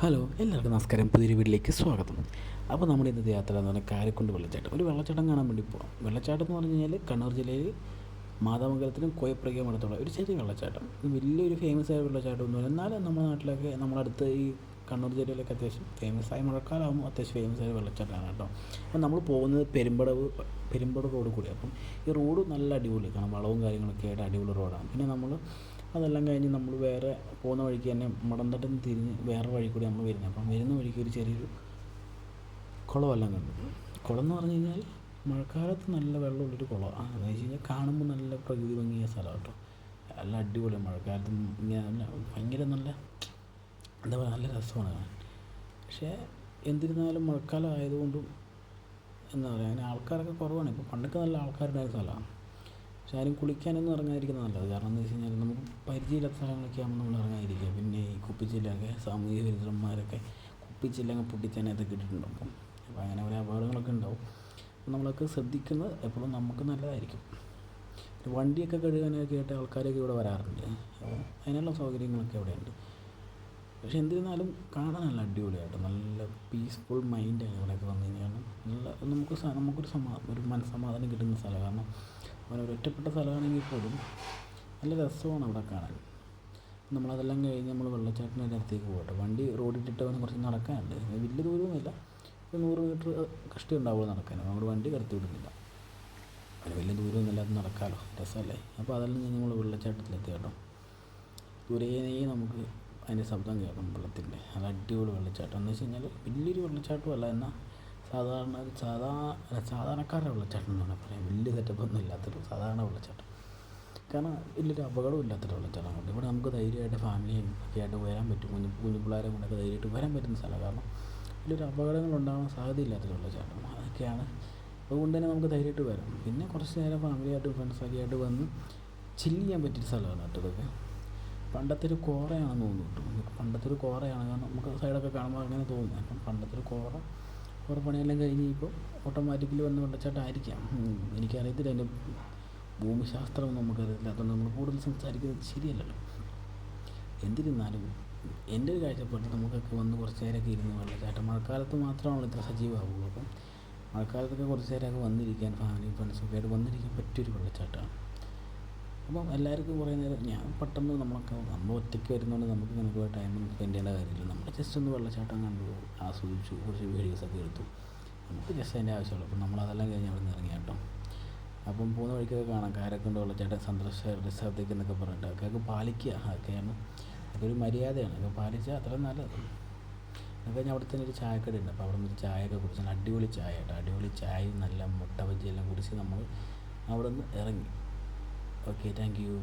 Hello, എല്ലാവർക്കും നമസ്കാരം. പുതിയൊരു വീട്ടിലേക്ക് സ്വാഗതം. അപ്പോൾ നമ്മുടെ ഇന്നത്തെ യാത്ര എന്ന് പറഞ്ഞാൽ കാരക്കുണ്ട് വെള്ളച്ചാട്ടം. ഒരു വെള്ളച്ചാട്ടം കാണാൻ വേണ്ടി പോകാം. വെള്ളച്ചാട്ടം എന്ന് പറഞ്ഞു കഴിഞ്ഞാൽ കണ്ണൂർ ജില്ലയിൽ മാതാമംഗലത്തിനും കോയപ്രയ്ക്കും അടുത്തുള്ള ഒരു ചെറിയ വെള്ളച്ചാട്ടം. വലിയൊരു ഫേമസ് ആയ വെള്ളച്ചാട്ടമൊന്നുമില്ല, എന്നാലും നമ്മുടെ നാട്ടിലൊക്കെ നമ്മളടുത്ത് ഈ കണ്ണൂർ ജില്ലയിലൊക്കെ അത്യാവശ്യം ഫേമസ് ആയ മഴക്കാലമാകുമ്പോൾ അത്യാവശ്യം ഫേമസ് ആയ വെള്ളച്ചാട്ടമാണ് കേട്ടോ. അപ്പോൾ നമ്മൾ പോകുന്നത് പെരുമ്പടവ് റോഡ് കൂടി. അപ്പം ഈ റോഡ് നല്ല അടിപൊളി, കാരണം വളവും കാര്യങ്ങളൊക്കെ ആയിട്ട് അടിപൊളി റോഡാണ്. പിന്നെ നമ്മൾ അതെല്ലാം കഴിഞ്ഞ് നമ്മൾ വേറെ പോകുന്ന വഴിക്ക് തന്നെ മടന്തട്ടിൽ നിന്ന് തിരിഞ്ഞ് വേറെ വഴി കൂടി നമ്മൾ വരുന്നത്. അപ്പം വരുന്ന വഴിക്ക് ഒരു ചെറിയൊരു കുളമെല്ലാം കണ്ടു. കുളം എന്ന് പറഞ്ഞു കഴിഞ്ഞാൽ മഴക്കാലത്ത് നല്ല വെള്ളമുള്ളൊരു കുളമാണ്. എന്ന് വെച്ച് കഴിഞ്ഞാൽ കാണുമ്പോൾ നല്ല പ്രകൃതി ഭംഗിയ സ്ഥലം കേട്ടോ. നല്ല അടിപൊളിയാണ്. മഴക്കാലത്ത് ഇങ്ങനെ നല്ല ഭയങ്കര നല്ല എന്താ പറയുക, നല്ല രസമാണ് കാണാൻ. പക്ഷേ എന്നിരുന്നാലും മഴക്കാലം ആയതുകൊണ്ടും എന്താ പറയുക, അങ്ങനെ ആൾക്കാരൊക്കെ കുറവാണ്. ഇപ്പോൾ പണ്ടൊക്കെ നല്ല ആൾക്കാരുണ്ടായ സ്ഥലമാണ്. പക്ഷെ ആരും കുളിക്കാനൊന്നും ഇറങ്ങാതിരിക്കുന്നത് നല്ലത്. കാരണം എന്താ വെച്ച് കഴിഞ്ഞാൽ നമുക്ക് പരിചയമില്ലാത്ത സ്ഥലങ്ങളൊക്കെ ആകുമ്പോൾ നമ്മൾ ഇറങ്ങാതിരിക്കുക. പിന്നെ ഈ കുപ്പിച്ചില്ലൊക്കെ സാമൂഹിക വിരുദ്ധന്മാരൊക്കെ കുപ്പിച്ചില്ലങ്ങ് പൊട്ടിച്ചതിനകത്തൊക്കെ ഇട്ടിട്ടുണ്ടാകും. അപ്പോൾ അങ്ങനെ ഒരു അപകടങ്ങളൊക്കെ ഉണ്ടാവും. അപ്പോൾ നമ്മളൊക്കെ ശ്രദ്ധിക്കുന്നത് എപ്പോഴും നമുക്ക് നല്ലതായിരിക്കും. വണ്ടിയൊക്കെ കഴുകാനൊക്കെ ആയിട്ട് ആൾക്കാരൊക്കെ ഇവിടെ വരാറുണ്ട്. അപ്പോൾ അതിനുള്ള സൗകര്യങ്ങളൊക്കെ ഇവിടെയുണ്ട്. പക്ഷെ എന്നിരുന്നാലും കാണാൻ നല്ല അടിപൊളിയായിട്ട് നല്ല പീസ്ഫുൾ മൈൻഡാണ് ഇവിടെയൊക്കെ വന്നു കഴിഞ്ഞാൽ. നല്ല നമുക്കൊരു മനസ്സമാധാനം കിട്ടുന്ന സ്ഥലം. കാരണം അങ്ങനെ ഒരു ഒറ്റപ്പെട്ട സ്ഥലമാണെങ്കിൽ പോലും നല്ല രസമാണ് അവിടെ കാണാൻ. നമ്മളതെല്ലാം കഴിഞ്ഞ് നമ്മൾ വെള്ളച്ചാട്ടത്തിൻ്റെ അടുത്തേക്ക് പോകട്ടെ. വണ്ടി റോഡിട്ടിട്ട് അവന് കുറച്ച് നടക്കാനുണ്ട്. വലിയ ദൂരമൊന്നുമില്ല, ഒരു 100 മീറ്റർ കഷ്ടി ഉണ്ടാവുള്ളൂ നടക്കാൻ. നമ്മൾ വണ്ടി കടത്തി വിടുന്നില്ല. അതിന് വലിയ ദൂരമൊന്നുമില്ല, അത് നടക്കാമല്ലോ, രസമല്ലേ. അപ്പോൾ അതെല്ലാം ഞാൻ നമ്മൾ വെള്ളച്ചാട്ടത്തിലെത്തി കേട്ടോ. ദൂരേ നമുക്ക് അതിൻ്റെ ശബ്ദം കേൾക്കും വെള്ളത്തിൻ്റെ. അത് അടിപൊളി വെള്ളച്ചാട്ടം. എന്ന് വെച്ച് കഴിഞ്ഞാൽ വലിയൊരു വെള്ളച്ചാട്ടമല്ല, എന്നാൽ സാധാരണക്കാരുടെ വെള്ളച്ചാട്ടം എന്ന് വേണമെങ്കിൽ പറയാം. വലിയ സെറ്റപ്പൊന്നും ഇല്ലാത്തൊരു സാധാരണ വെള്ളച്ചാട്ടം. കാരണം വലിയൊരു അപകടവും ഇല്ലാത്തൊരു വെള്ളച്ചാട്ടം കൊണ്ട് ഇവിടെ നമുക്ക് ധൈര്യമായിട്ട് ഫാമിലിയും ഒക്കെ ആയിട്ട് വരാൻ പറ്റും. കുഞ്ഞു പിള്ളേരെ കൊണ്ടൊക്കെ ധൈര്യമായിട്ട് വരാൻ പറ്റുന്ന സ്ഥലം. കാരണം വലിയൊരു അപകടങ്ങൾ ഉണ്ടാകാൻ സാധ്യതയില്ലാത്തൊരു വെള്ളച്ചാട്ടം അതൊക്കെയാണ്. അതുകൊണ്ട് തന്നെ നമുക്ക് ധൈര്യമായിട്ട് വരാം. പിന്നെ കുറച്ച് നേരം ഫാമിലിയായിട്ടും ഫ്രണ്ട്സൊക്കെ ആയിട്ട് വന്ന് ചില്ല് ചെയ്യാൻ പറ്റിയൊരു സ്ഥലമാണ് കേട്ടോ ഇതൊക്കെ. പണ്ടത്തെ ഒരു കോറയാണെന്ന് തോന്നുന്നു കേട്ടോ. പണ്ടത്തെ ഒരു കോറയാണ്, കാരണം നമുക്ക് സൈഡൊക്കെ കാണുമ്പോൾ അങ്ങനെ തോന്നുന്നത്. അപ്പം പണ്ടത്തെ ഒരു കോറ പണിയെല്ലാം കഴിഞ്ഞ് ഇപ്പോൾ ഓട്ടോമാറ്റിക്കലി വന്ന് വെള്ളച്ചാട്ടം ആയിരിക്കാം. എനിക്കറിയത്തില്ല, അതിൻ്റെ ഭൂമിശാസ്ത്രം നമുക്കറിയില്ല. അതുകൊണ്ട് നമ്മൾ കൂടുതൽ സംസാരിക്കുന്നത് ശരിയല്ലല്ലോ. എന്നിരുന്നാലും എൻ്റെ ഒരു കാഴ്ചപ്പാടിൽ നമുക്കൊക്കെ വന്ന് കുറച്ച് നേരമൊക്കെ ഇരുന്ന് വെള്ളച്ചാട്ടം മഴക്കാലത്ത് മാത്രമാണല്ലോ ഇത്ര സജീവമാകുള്ളൂ. അപ്പം മഴക്കാലത്തൊക്കെ കുറച്ച് നേരമൊക്കെ വന്നിരിക്കാൻ ഫാമിലി ഫ്രണ്ട്സൊക്കെ ആയിട്ട് വന്നിരിക്കാൻ പറ്റിയൊരു വെള്ളച്ചാട്ടമാണ്. അപ്പം എല്ലാവർക്കും കുറേ നേരം ഞാൻ പെട്ടെന്ന് നമ്മൾ ഒറ്റയ്ക്ക് വരുന്നതുകൊണ്ട് നമുക്ക് ഇങ്ങനെ പോയി ടൈം സ്പെൻഡ് ചെയ്യേണ്ട കാര്യമില്ല. നമ്മൾ ജസ്റ്റ് ഒന്ന് വെള്ളച്ചാട്ടം കണ്ടു, ആസ്വദിച്ചു, കുറച്ച് വീഡിയോസൊക്കെ എടുത്തു. നമുക്ക് ജസ്റ്റ് അതിൻ്റെ ആവശ്യമുള്ളൂ. അപ്പം നമ്മളതെല്ലാം കഴിഞ്ഞ് അവിടെ നിന്ന് ഇറങ്ങി കേട്ടോ. അപ്പം പോകുന്ന വഴിക്കൊക്കെ കാണാം കാരക്കുണ്ട് വെള്ളച്ചാട്ടം സന്ദർശക റിസർവേക്ക് എന്നൊക്കെ പറഞ്ഞിട്ട് അതൊക്കെ പാലിക്കുക. അതൊക്കെയാണ്, അതൊക്കെ ഒരു മര്യാദയാണ്. അതൊക്കെ പാലിച്ചാൽ അത്രയും നല്ലത്. അത് കഴിഞ്ഞ് അവിടെ തന്നെ ഒരു ചായക്കടയുണ്ട്. അപ്പോൾ അവിടെ നിന്ന് ചായയൊക്കെ കുടിച്ച് അടിപൊളി ചായ കേട്ടോ. അടിപൊളി ചായയും നല്ല മുട്ട ബജ്ജിയെല്ലാം കുടിച്ച് നമ്മൾ അവിടെ നിന്ന് ഇറങ്ങി. Okay, thank you.